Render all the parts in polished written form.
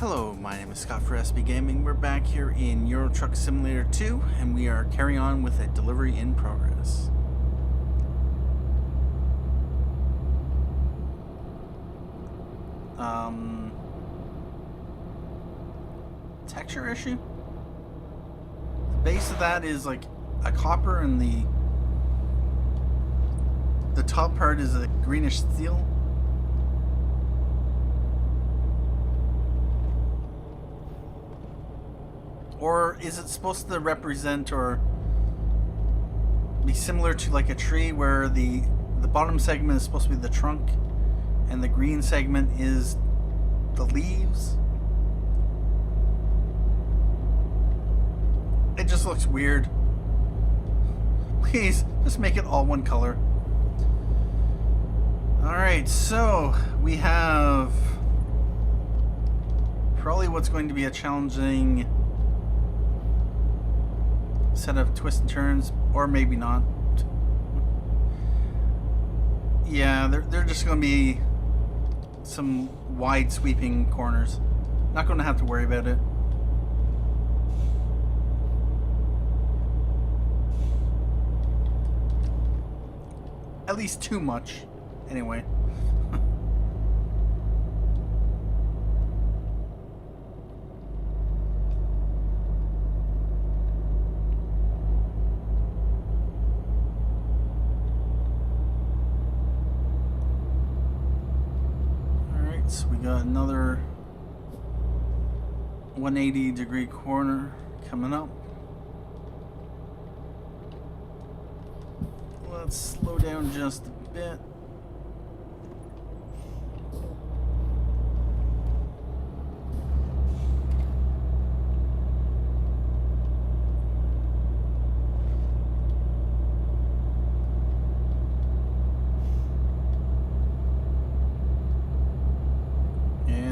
Hello, my name is Scott for SB Gaming. We're back here in Euro Truck Simulator 2, and we are carrying on with a delivery in progress. Texture issue? The base of that is like a copper, and the top part is a greenish steel. Or is it supposed to represent or be similar to like a tree where the bottom segment is supposed to be the trunk and the green segment is the leaves? It just looks weird. Please, just make it all one color. Alright, so we have probably what's going to be a challenging set of twists and turns, or maybe not. Yeah, they're just going to be some wide sweeping corners. Not going to have to worry about it. At least too much, anyway. So we got another 180-degree corner coming up. Let's slow down just a bit.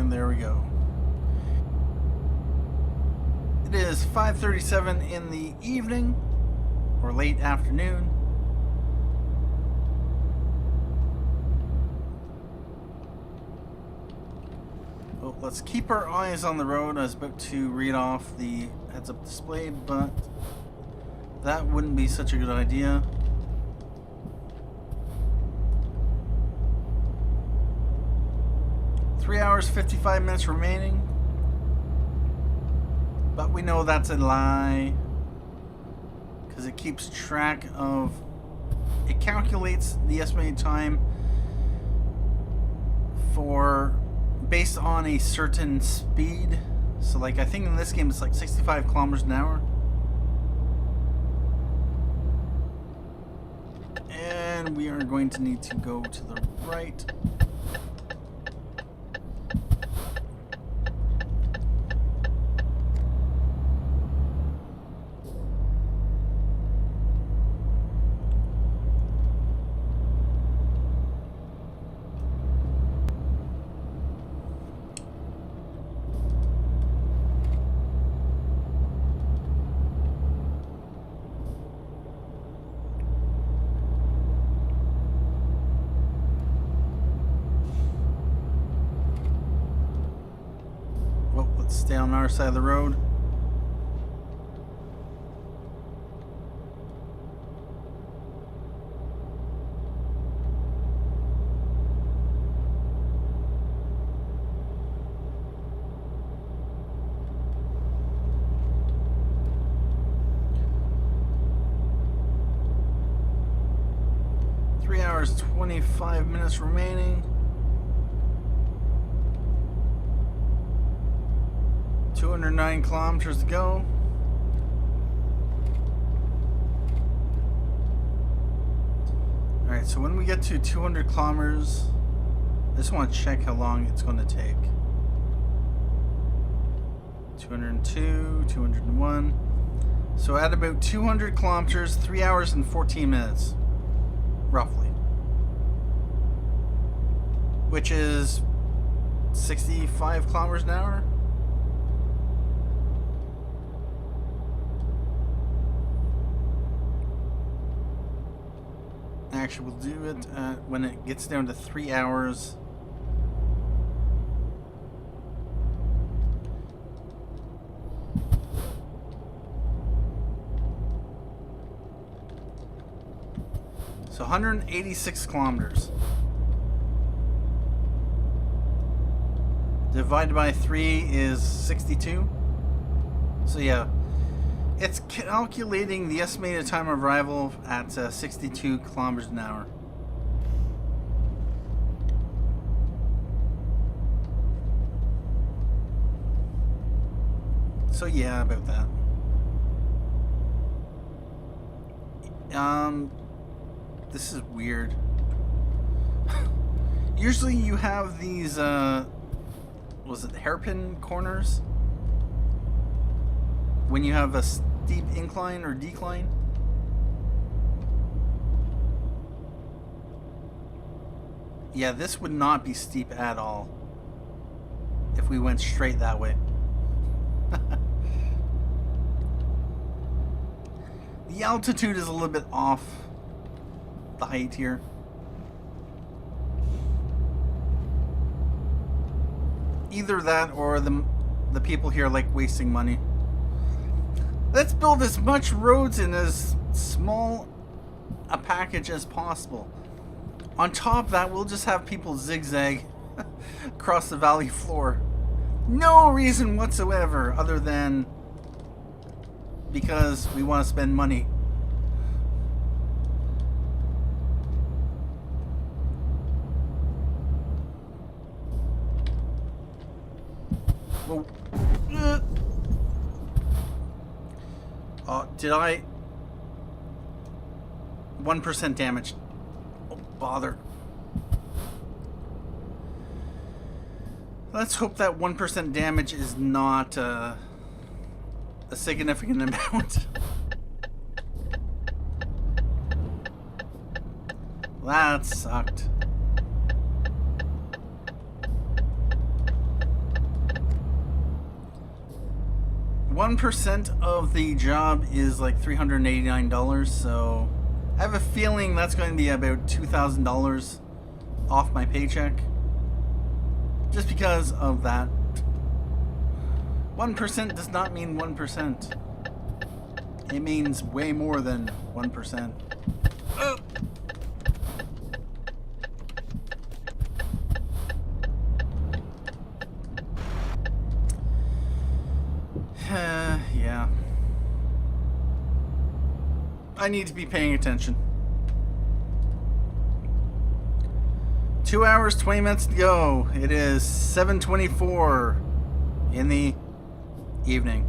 There we go. It is 5:37 in the evening, or late afternoon. Well, let's keep our eyes on the road. I was about to read off the heads-up display, but that wouldn't be such a good idea. Three hours, 55 minutes remaining. But we know that's a lie, because it keeps track of, it calculates the estimated time for, based on a certain speed. So like, I think in this game it's like 65 kilometers an hour. And we are going to need to go to the right. Stay on our side of the road. Three hours, 25 minutes remaining. 209 kilometers to go. Alright, so when we get to 200 kilometers, I just want to check how long it's going to take. 202, 201. So at about 200 kilometers, 3 hours and 14 minutes, roughly. Which is 65 kilometers an hour. Actually, we'll do it when it gets down to 3 hours So 186 kilometers. Divided by 3 is 62. So yeah, it's calculating the estimated time of arrival at 62 kilometers an hour. So yeah, about that. This is weird. Usually you have these, was it hairpin corners? When you have a steep incline or decline? Yeah, this would not be steep at all if we went straight that way. The altitude is a little bit off the height here. Either that or the people here like wasting money. Let's build as much roads in as small a package as possible. On top of that, we'll just have people zigzag across the valley floor. No reason whatsoever other than because we want to spend money. Well, did I? 1% damage. Oh, bother. Let's hope that 1% damage is not a significant amount. That sucked. %1 of the job is like $389, so I have a feeling that's going to be about $2,000 off my paycheck. Just because of that. 1% does not mean 1%. It means way more than 1%. Oh. Yeah. I need to be paying attention. 2 hours, 20 minutes to go. It is 7:24 in the evening.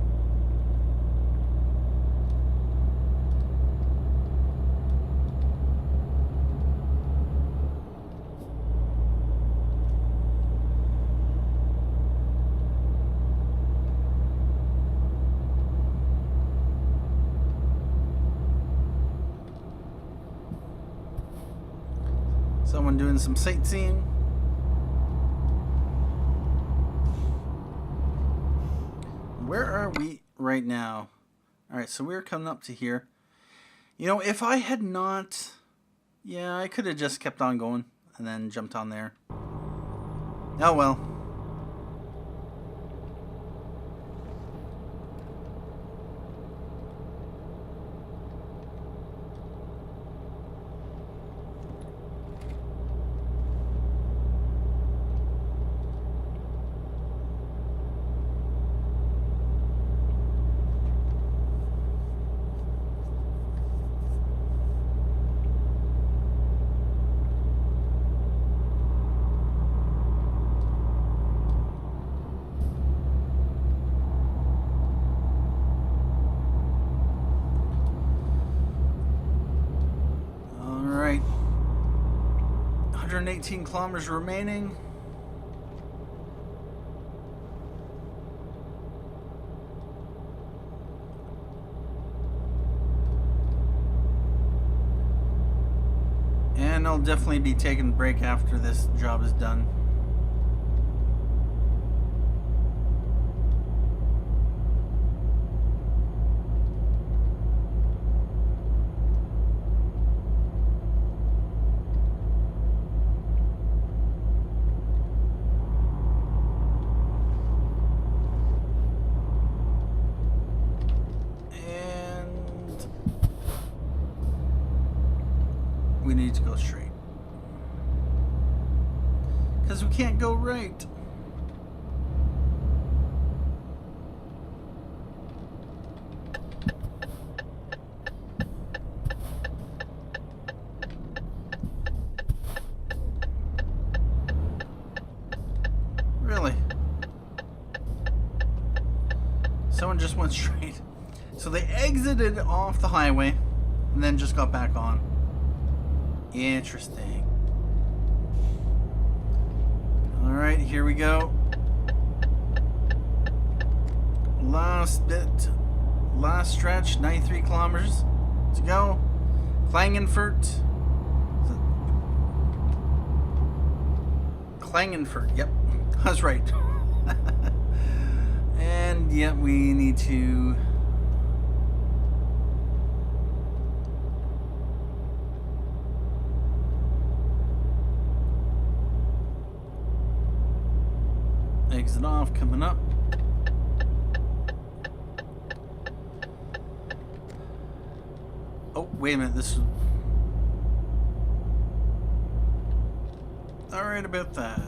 Someone doing some sightseeing. Where are we right now? Alright, so we're coming up to here. You know, if I had not... Yeah, I could have just kept on going and then jumped on there. Oh well. Alright. 118 kilometers remaining. And I'll definitely be taking a break after this job is done. We need Because we can't go right. Really? Someone just went straight. So they exited off the highway and then just got back on. Interesting. Alright, here we go. Last bit. Last stretch. 93 kilometers to go. Klagenfurt. Klagenfurt, yep. I was right. And yet we need to exit off, coming up. Oh, wait a minute, this is alright about that.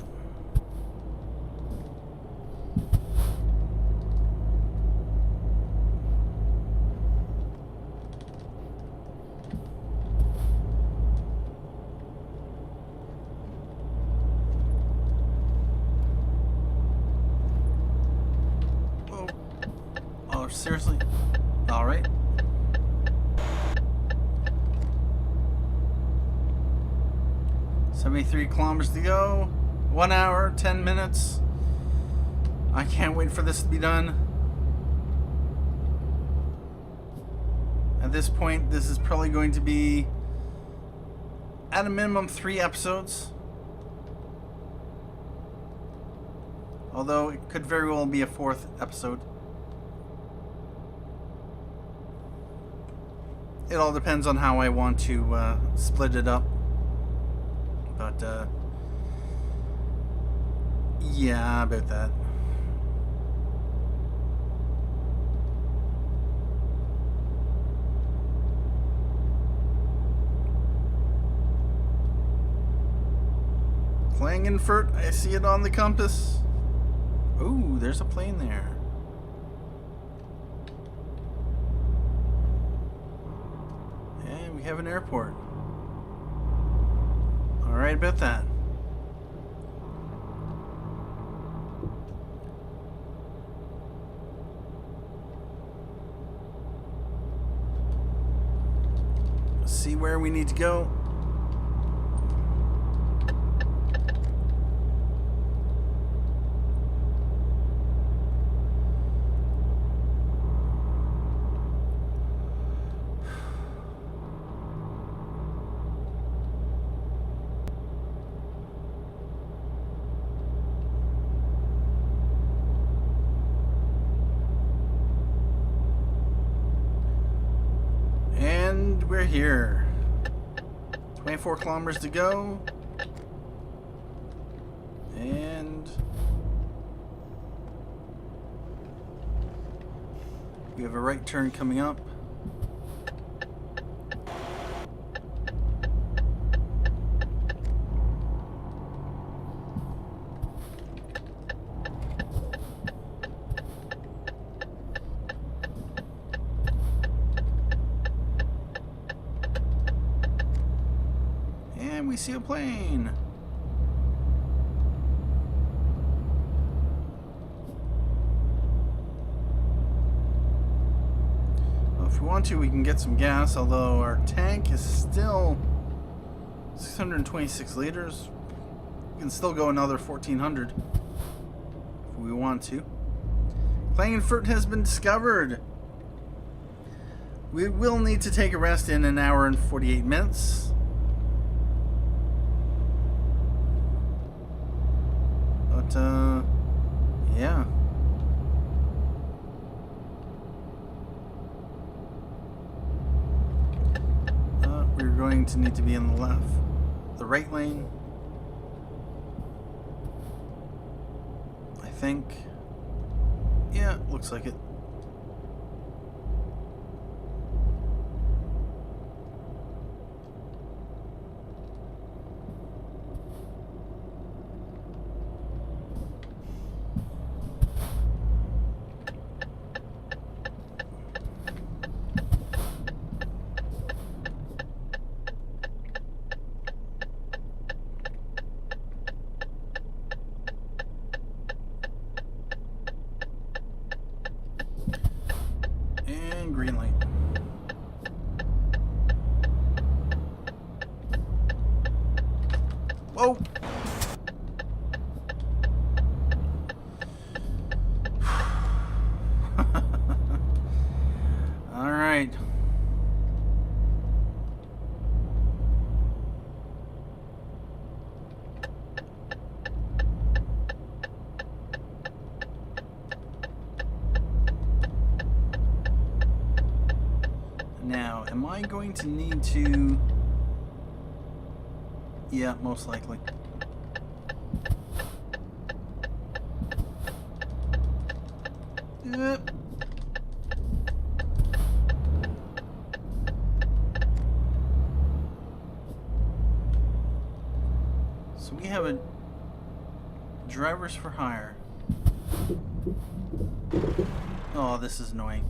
Seriously? Alright. $73 kilometers to go. 1 hour, 10 minutes. I can't wait for this to be done. At this point, this is probably going to be at a minimum 3 episodes. Although it could very well be a 4th episode. It all depends on how I want to split it up. But, yeah, about that. Klagenfurt, I see it on the compass. Ooh, there's a plane there. We have an airport. Alright about that. Let's see where we need to go. We're here. 24 kilometers to go. And we have a right turn coming up. We see a plane. Well, if we want to, we can get some gas, although our tank is still 626 liters. We can still go another 1400 if we want to. Klagenfurt has been discovered. We will need to take a rest in an hour and 48 minutes. Yeah. We're going to need to be in the right lane. I think. Yeah, looks like it. And green light. Whoa! All right. Now, am I going to need to... Yeah, most likely. Yep. So we have a drivers for hire. Oh, this is annoying.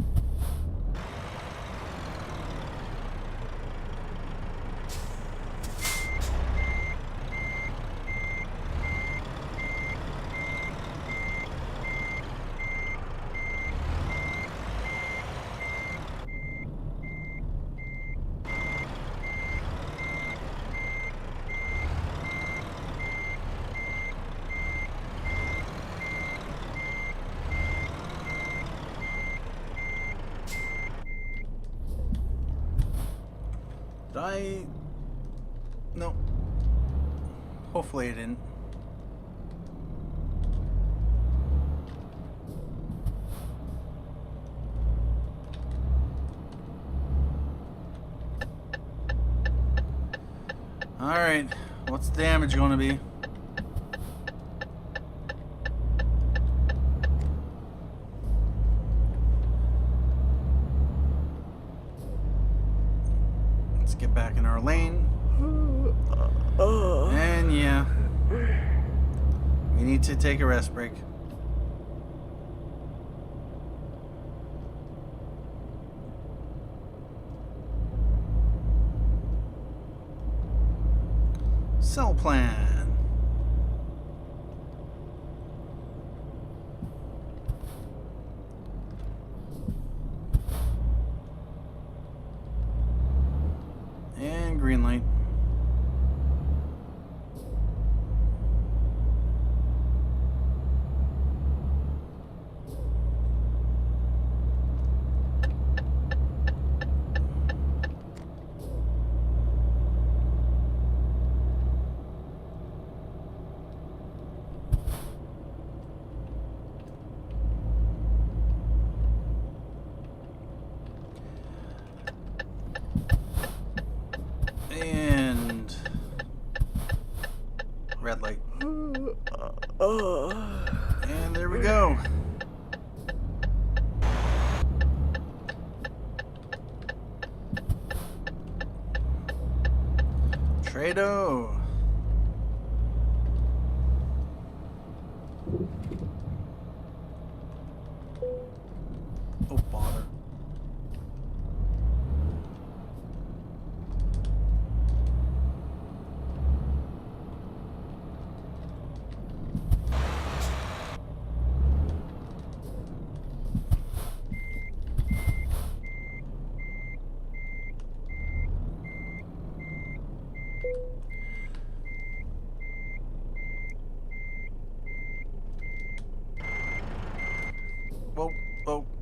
No. Hopefully I didn't. Alright, what's the damage going to be? Let's get back in our lane. And yeah, we need to take a rest break. Cell plan. And green light. And red light. And there we go. Trado. Oh, bother. Whoa, whoa.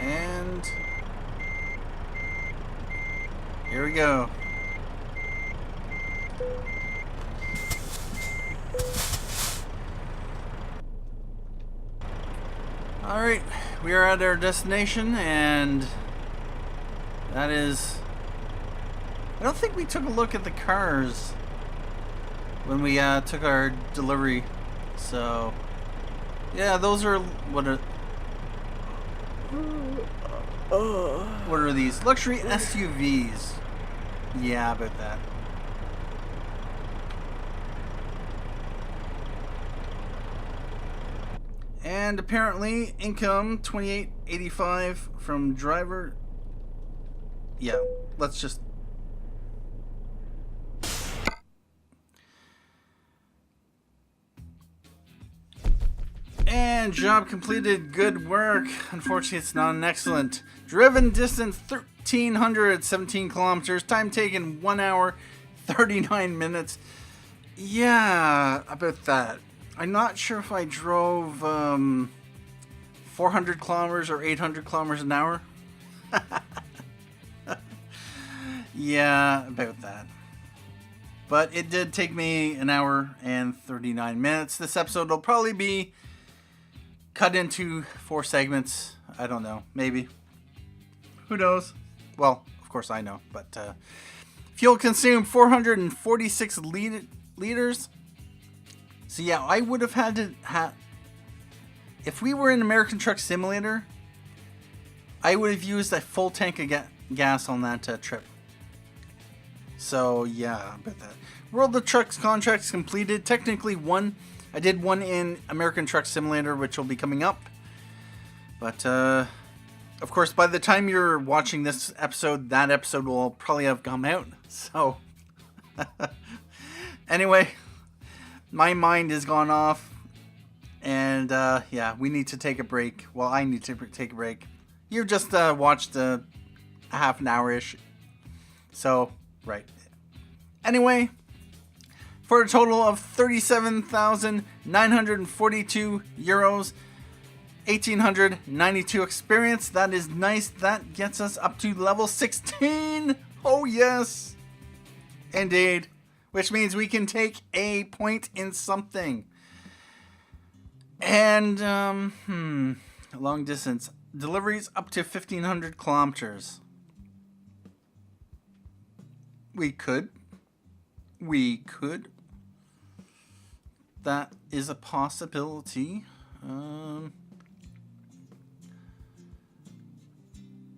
And here we go. Alright, we are at our destination, and That is... I don't think we took a look at the cars when we took our delivery. So, yeah, those are... What are these? Luxury SUVs. Yeah, about that. And apparently, income $28.85 from driver. Yeah, let's just. And job completed, good work. Unfortunately, it's not an excellent. Driven distance 1,317 kilometers. Time taken 1 hour, 39 minutes. Yeah, about that. I'm not sure if I drove 400 kilometers or 800 kilometers an hour. Yeah, about that. But it did take me 1 hour and 39 minutes. This episode will probably be cut into 4 segments. I don't know. Maybe. Who knows? Well, of course I know. But fuel consumed 446 liters. So yeah, I would have had to if we were in American Truck Simulator, I would have used a full tank of gas on that trip. So yeah, about that. World of Trucks contracts completed. Technically one. I did one in American Truck Simulator, which will be coming up. But of course, by the time you're watching this episode, that episode will probably have come out. So anyway, my mind has gone off. And yeah, we need to take a break. Well, I need to take a break. You've just watched a half an hour-ish. So, right. Anyway, for a total of 37,942 euros, 1,892 experience. That is nice. That gets us up to level 16. Oh, yes. Indeed. Which means we can take a point in something. And, long distance. Deliveries up to 1,500 kilometers. We could. That is a possibility.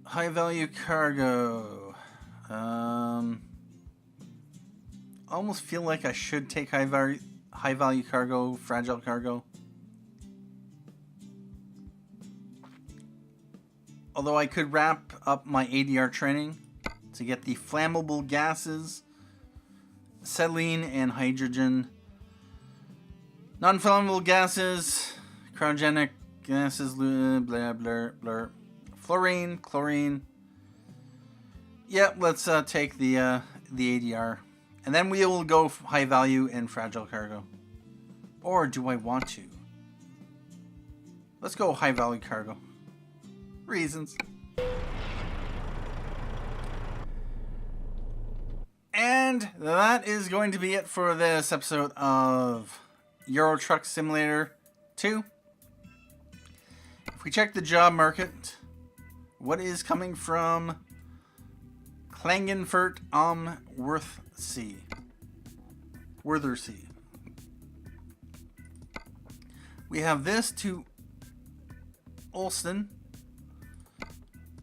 High value cargo. Almost feel like I should take high value cargo, fragile cargo. Although I could wrap up my ADR training to get the flammable gases, acetylene and hydrogen. Non-flammable gases, cryogenic gases, blah, blah, blah. Fluorine, chlorine. Yep, let's take the ADR. And then we will go high value and fragile cargo. Or do I want to? Let's go high value cargo. Reasons. And that is going to be it for this episode of Euro Truck Simulator 2. If we check the job market, what is coming from Klagenfurt am Wörthersee? We have this to Olsten.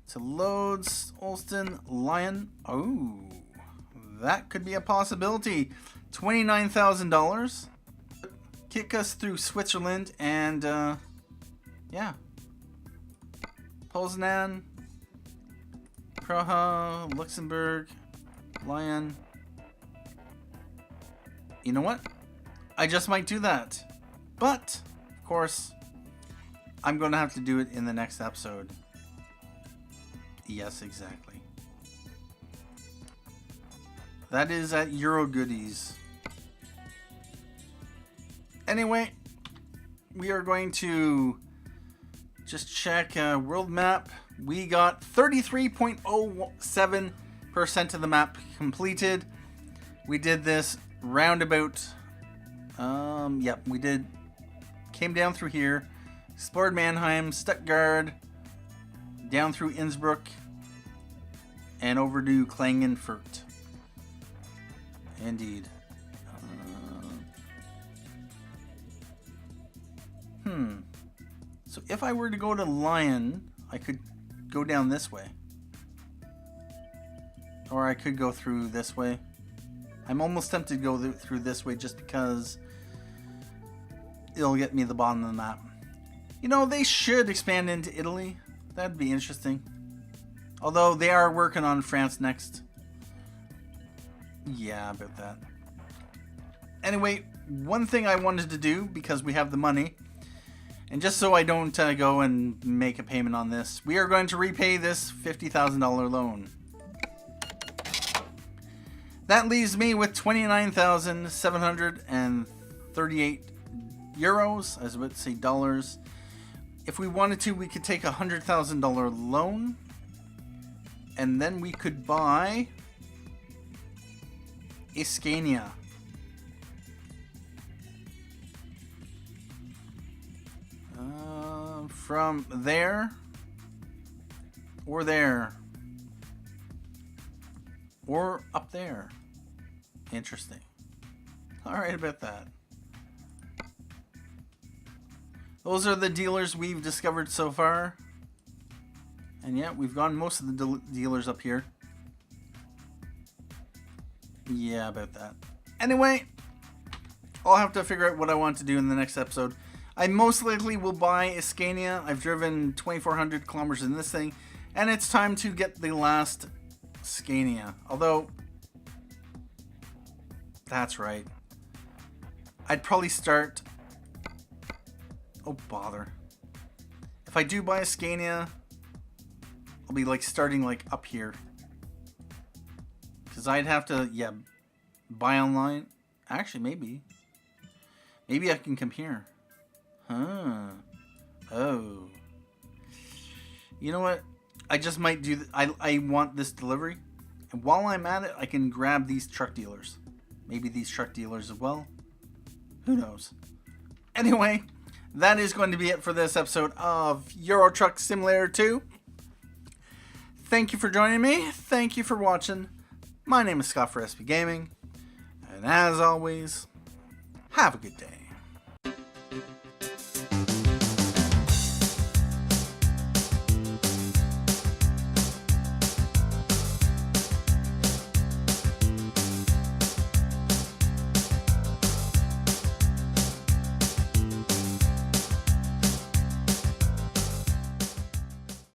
To Loads, Olsten, Lion. Oh, that could be a possibility. $29,000. Kick us through Switzerland and, yeah. Poznan, Praha, Luxembourg, Lyon. You know what? I just might do that. But, of course, I'm going to have to do it in the next episode. Yes, exactly. That is at Euro Goodies. Anyway, we are going to just check world map. We got 33.07% of the map completed. We did this roundabout. Yep, we did. Came down through here. Explored Mannheim, Stuttgart, down through Innsbruck, and over to Klagenfurt. Indeed. So if I were to go to Lion, I could go down this way. Or I could go through this way. I'm almost tempted to go through this way just because it'll get me the bottom of the map. You know, they should expand into Italy. That'd be interesting. Although they are working on France next. Yeah, about that. Anyway, one thing I wanted to do, because we have the money, and just so I don't go and make a payment on this, we are going to repay this $50,000 loan. That leaves me with 29,738 euros, as I would say dollars. If we wanted to, we could take a $100,000 loan, and then we could buy Scania. From there, or there, or up there. Interesting. Alright about that. Those are the dealers we've discovered so far. And yeah, we've gone most of the dealers up here. Yeah, about that. Anyway, I'll have to figure out what I want to do in the next episode. I most likely will buy a Scania. I've driven 2,400 kilometers in this thing, and it's time to get the last Scania. Although, that's right. I'd probably start... Oh, bother. If I do buy a Scania, I'll be like starting like up here. Because I'd have to, yeah, buy online. Actually, maybe. Maybe I can come here. Huh. Oh. You know what? I just might do... I want this delivery. And while I'm at it, I can grab these truck dealers. Maybe these truck dealers as well. Who knows? Anyway, that is going to be it for this episode of Euro Truck Simulator 2. Thank you for joining me. Thank you for watching. My name is Scott for SP Gaming. And as always, have a good day.